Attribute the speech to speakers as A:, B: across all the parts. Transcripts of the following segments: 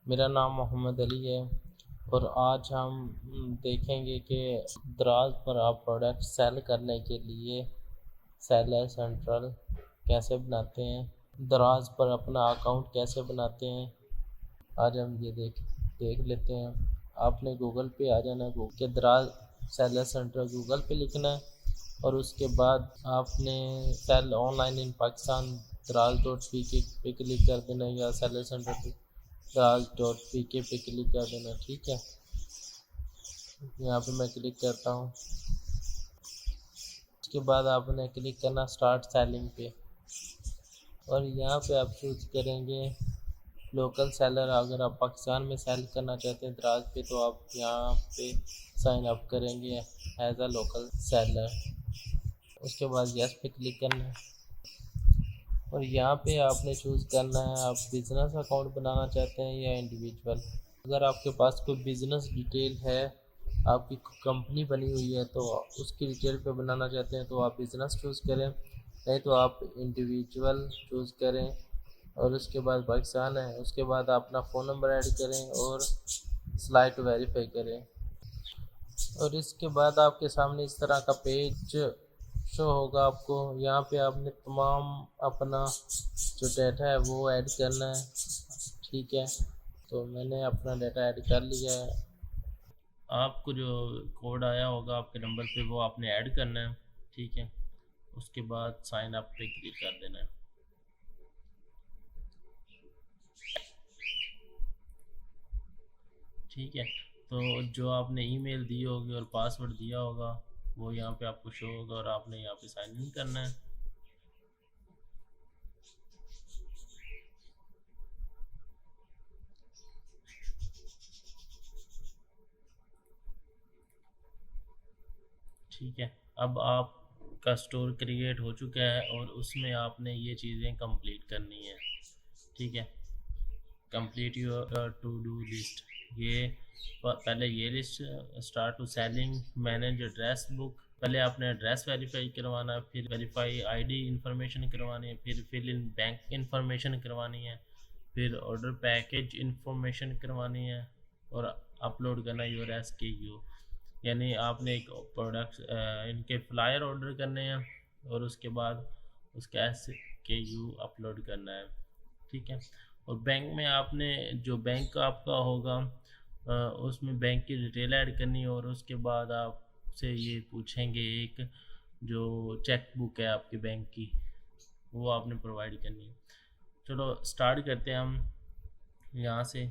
A: मेरा नाम मोहम्मद अली है और आज हम देखेंगे कि दराज पर आप प्रोडक्ट सेल करने के लिए सेलर सेंट्रल कैसे बनाते हैं, दराज पर अपना अकाउंट कैसे बनाते हैं। आज हम ये देख लेते हैं। आपने गूगल पे आ जाना है, गूगल के दराज सेलर सेंट्रल गूगल पे लिखना है और उसके बाद आपने सेल ऑनलाइन इन पाकिस्तान दराज डॉट पी के पे क्लिक कर देना या सेलर सेंटर दराज डॉट पी के पे क्लिक कर देना। ठीक है, यहाँ पे मैं क्लिक करता हूँ। उसके बाद आपने क्लिक करना स्टार्ट सेलिंग पे और यहाँ पे आप चूज करेंगे लोकल सेलर। अगर आप पाकिस्तान में सेल करना चाहते हैं दराज पे तो आप यहाँ पे साइन अप करेंगे एज अ लोकल सेलर। उसके बाद यस पे क्लिक करना है और यहाँ पे आपने चूज़ करना है आप बिज़नेस अकाउंट बनाना चाहते हैं या इंडिविजुअल। अगर आपके पास कोई बिज़नेस डिटेल है, आपकी कंपनी बनी हुई है तो उसकी डिटेल पे बनाना चाहते हैं तो आप बिज़नेस चूज़ करें, नहीं तो आप इंडिविजुअल चूज़ करें। और उसके बाद पाकिस्तान है, उसके बाद आप अपना फ़ोन नंबर ऐड करें और स्लाइड वेरीफाई करें और इसके बाद आपके सामने इस तरह का पेज शो होगा। आपको यहाँ पे आपने तमाम अपना जो डाटा है वो ऐड करना है। ठीक है, तो मैंने अपना डाटा ऐड कर लिया है। आपको जो कोड आया होगा आपके नंबर पे वो आपने ऐड करना है। ठीक है, उसके बाद साइन अप पे क्लिक कर देना है। ठीक है, तो जो आपने ईमेल दी होगी और पासवर्ड दिया होगा वो यहाँ पे आपको शो होगा और आपने यहाँ पे साइन इन करना है। ठीक है, अब आपका स्टोर क्रिएट हो चुका है और उसमें आपने ये चीज़ें कंप्लीट करनी है। ठीक है, complete your to do list. ये पहले ये list start to selling, manage address book. पहले आपने एड्रेस वेरीफाई करवाना है, फिर वेरीफाई आईडी इंफॉर्मेशन करवानी है, फिर फिल इन बैंक इंफॉर्मेशन करवानी है, फिर ऑर्डर पैकेज इंफॉर्मेशन करवानी है और अपलोड करना यूर एस के यू। यानी आपने एक प्रोडक्ट इनके फ्लायर ऑर्डर करने हैं और उसके बाद उसका एस के यू अपलोड करना है। ठीक है, और बैंक में आपने जो बैंक आपका होगा उसमें बैंक की डिटेल ऐड करनी है और उसके बाद आपसे ये पूछेंगे एक जो चेक बुक है आपके बैंक की वो आपने प्रोवाइड करनी है। चलो स्टार्ट करते हैं हम यहाँ से।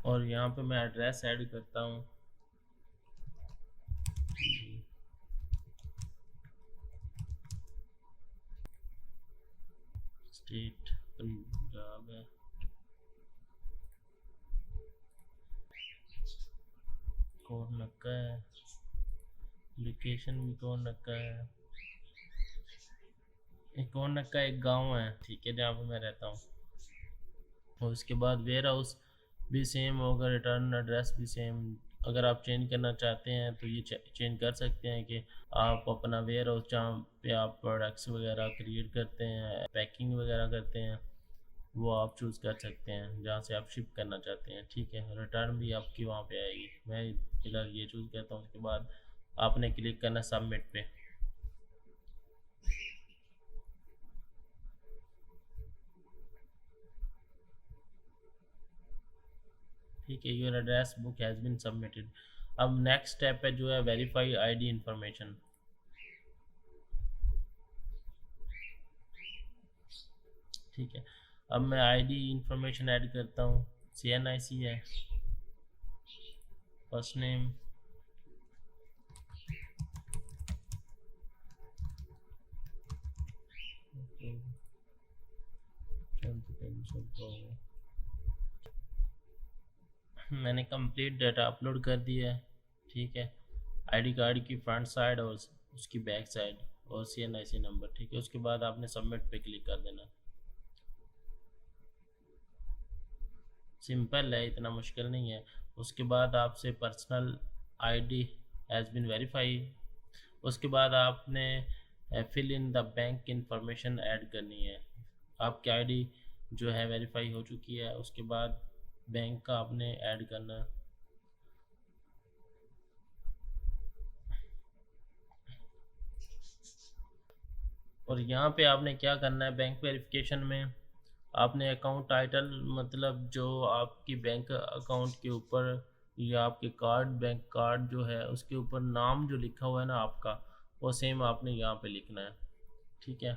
A: और यहाँ पे मैं एड्रेस ऐड करता हूँ। स्टेट पंजाब है, कौन नक्का है, लोकेशन भी कौन नक्का है, एक कौन नक्का एक गांव है। ठीक है, जहाँ पे मैं रहता हूँ। और उसके बाद वेयर हाउस भी सेम होगा, रिटर्न एड्रेस भी सेम। अगर आप चेंज करना चाहते हैं तो ये चेंज कर सकते हैं कि आप अपना वेयर हाउस जहाँ पे आप प्रोडक्ट्स वगैरह क्रिएट करते हैं, पैकिंग वगैरह करते हैं, वो आप चूज़ कर सकते हैं जहाँ से आप शिप करना चाहते हैं। ठीक है, रिटर्न भी आपकी वहाँ पे आएगी। मैं फिलहाल ये चूज़ करता हूँ। उसके बाद आपने क्लिक करना सबमिट पे। ठीक है, your address book has been submitted. अब नेक्स्ट स्टेप है जो है वेरीफाई आईडी इंफॉर्मेशन। ठीक है, अब मैं आईडी इंफॉर्मेशन ऐड करता हूँ। CNIC है, फर्स्ट नेम, मैंने कंप्लीट डाटा अपलोड कर दिया है। ठीक है, आईडी कार्ड की फ्रंट साइड और उसकी बैक साइड और CNIC नंबर। ठीक है, उसके बाद आपने सबमिट पे क्लिक कर देना। सिंपल है, इतना मुश्किल नहीं है। उसके बाद आपसे personal ID has been verify उसके बाद आपने fill in the bank information add करनी है। आपकी आईडी जो है वेरीफाई हो चुकी है, उसके बाद बैंक का आपने ऐड करना है। और यहाँ पे आपने क्या करना है, बैंक वेरिफिकेशन में आपने अकाउंट टाइटल, मतलब जो आपकी बैंक अकाउंट के ऊपर या आपके कार्ड, बैंक कार्ड जो है उसके ऊपर नाम जो लिखा हुआ है ना आपका, वो सेम आपने यहाँ पे लिखना है। ठीक है,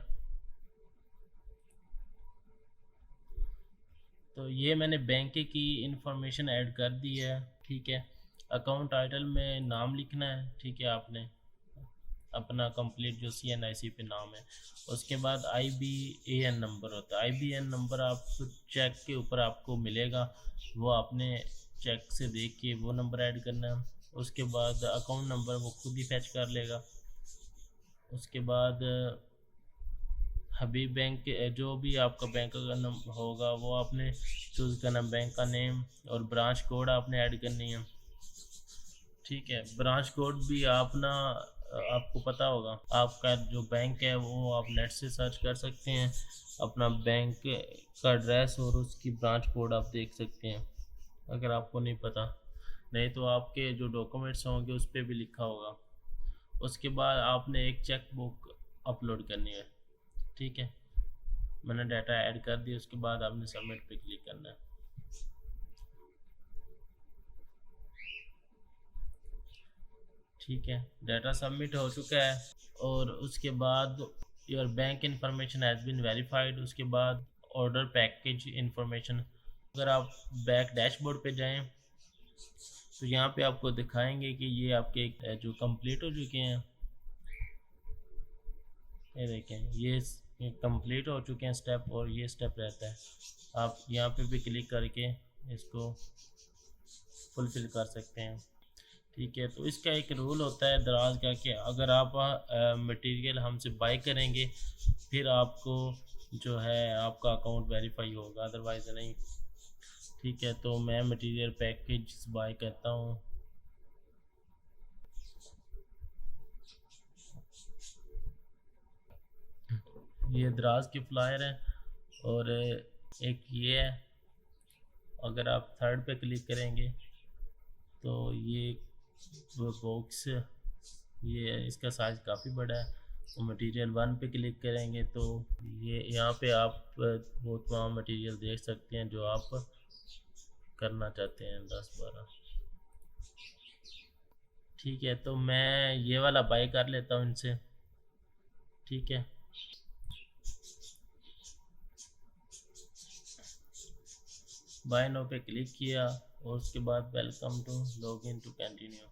A: तो ये मैंने बैंक की इंफॉर्मेशन ऐड कर दी है। ठीक है, अकाउंट टाइटल में नाम लिखना है। ठीक है, आपने अपना कंप्लीट जो CNIC पे नाम है। उसके बाद IBAN नंबर होता है। IBAN नंबर आप चेक के ऊपर आपको मिलेगा, वो आपने चेक से देख के वो नंबर ऐड करना है। उसके बाद अकाउंट नंबर वो खुद ही फैच कर लेगा। उसके बाद हबीब बैंक जो भी आपका बैंक का होगा वो आपने चूज़ करना, बैंक का नेम, और ब्रांच कोड आपने ऐड करनी है। ठीक है, ब्रांच कोड भी आप ना आपको पता होगा, आपका जो बैंक है वो आप नेट से सर्च कर सकते हैं, अपना बैंक का एड्रेस और उसकी ब्रांच कोड आप देख सकते हैं अगर आपको नहीं पता। नहीं तो आपके जो डॉक्यूमेंट्स होंगे उस पर भी लिखा होगा। उसके बाद आपने एक चेक बुक अपलोड करनी है। ठीक है, मैंने डाटा ऐड कर दिया। उसके बाद आपने सबमिट पे क्लिक करना है। ठीक है, डाटा सबमिट हो चुका है। और उसके बाद your bank information has been verified. उसके बाद ऑर्डर पैकेज इंफॉर्मेशन, अगर आप बैक डैशबोर्ड पे जाएं तो यहाँ पे आपको दिखाएंगे कि ये आपके जो कंप्लीट हो चुके हैं, ये देखें ये कंप्लीट हो चुके हैं स्टेप, और ये स्टेप रहता है। आप यहाँ पे भी क्लिक करके इसको फुलफिल कर सकते हैं। ठीक है, तो इसका एक रूल होता है दराज का कि अगर आप मटेरियल हमसे बाय करेंगे फिर आपको जो है आपका अकाउंट वेरीफाई होगा, अदरवाइज़ नहीं। ठीक है, तो मैं मटेरियल पैकेज बाय करता हूँ। ये दराज के फ्लायर है और एक ये है। अगर आप थर्ड पे क्लिक करेंगे तो ये बॉक्स, ये इसका साइज़ काफ़ी बड़ा है। तो मटेरियल 1 पे क्लिक करेंगे तो ये यहाँ पे आप वो तमाम मटेरियल देख सकते हैं जो आप करना चाहते हैं, 10-12। ठीक है, तो मैं ये वाला बाय कर लेता हूँ इनसे। ठीक है, बाय नो पे क्लिक किया और उसके बाद welcome to log in to continue.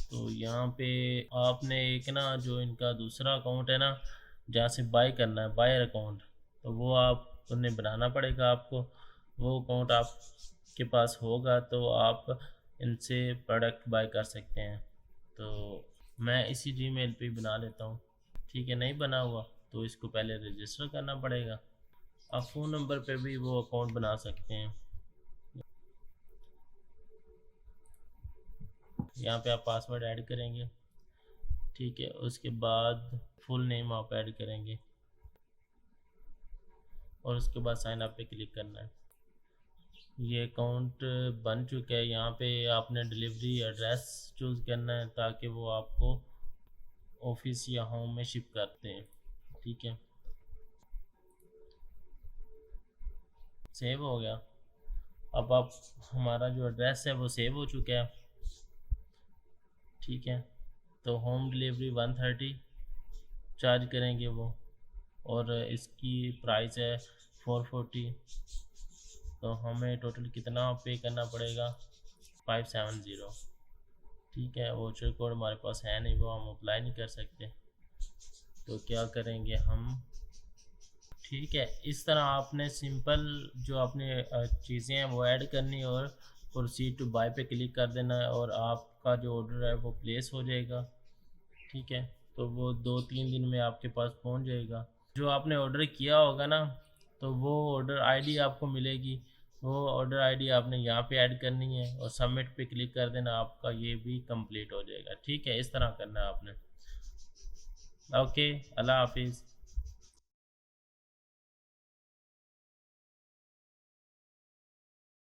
A: तो यहाँ पे आपने एक ना जो इनका दूसरा अकाउंट है ना जहाँ से बाय करना है, बायर अकाउंट, तो वो आप उन्हें बनाना पड़ेगा आपको। वो अकाउंट आपके पास होगा तो आप इनसे प्रोडक्ट बाय कर सकते हैं। तो मैं इसी जीमेल पे बना लेता हूँ। ठीक है, नहीं बना हुआ तो इसको पहले रजिस्टर करना पड़ेगा। आप फ़ोन नंबर पे भी वो अकाउंट बना सकते हैं। यहाँ पे आप पासवर्ड ऐड करेंगे। ठीक है, उसके बाद फुल नेम आप ऐड करेंगे और उसके बाद साइन अप पे क्लिक करना है। ये अकाउंट बन चुका है। यहाँ पे आपने डिलीवरी एड्रेस चूज़ करना है ताकि वो आपको ऑफिस या होम में शिप करते हैं। ठीक है, सेव हो गया। अब आप हमारा जो एड्रेस है वो सेव हो चुका है। ठीक है, तो होम डिलीवरी 130 चार्ज करेंगे वो, और इसकी प्राइस है 440। तो हमें टोटल कितना पे करना पड़ेगा, 570। ठीक है, वोचर कोड हमारे पास है नहीं, वो हम अप्लाई नहीं कर सकते। तो क्या करेंगे हम, ठीक है, इस तरह आपने सिंपल जो आपने चीज़ें हैं वो ऐड करनी और प्रोसीड टू बाय पे क्लिक कर देना है और आपका जो ऑर्डर है वो प्लेस हो जाएगा। ठीक है, तो वो 2-3 दिन में आपके पास पहुंच जाएगा। जो आपने ऑर्डर किया होगा ना तो वो ऑर्डर आईडी आपको मिलेगी, वो ऑर्डर आईडी आपने यहाँ पे ऐड करनी है और सबमिट पे क्लिक कर देना, आपका ये भी कंप्लीट हो जाएगा। ठीक है, इस तरह करना है आपने। ओके, अल्लाह हाफिज़।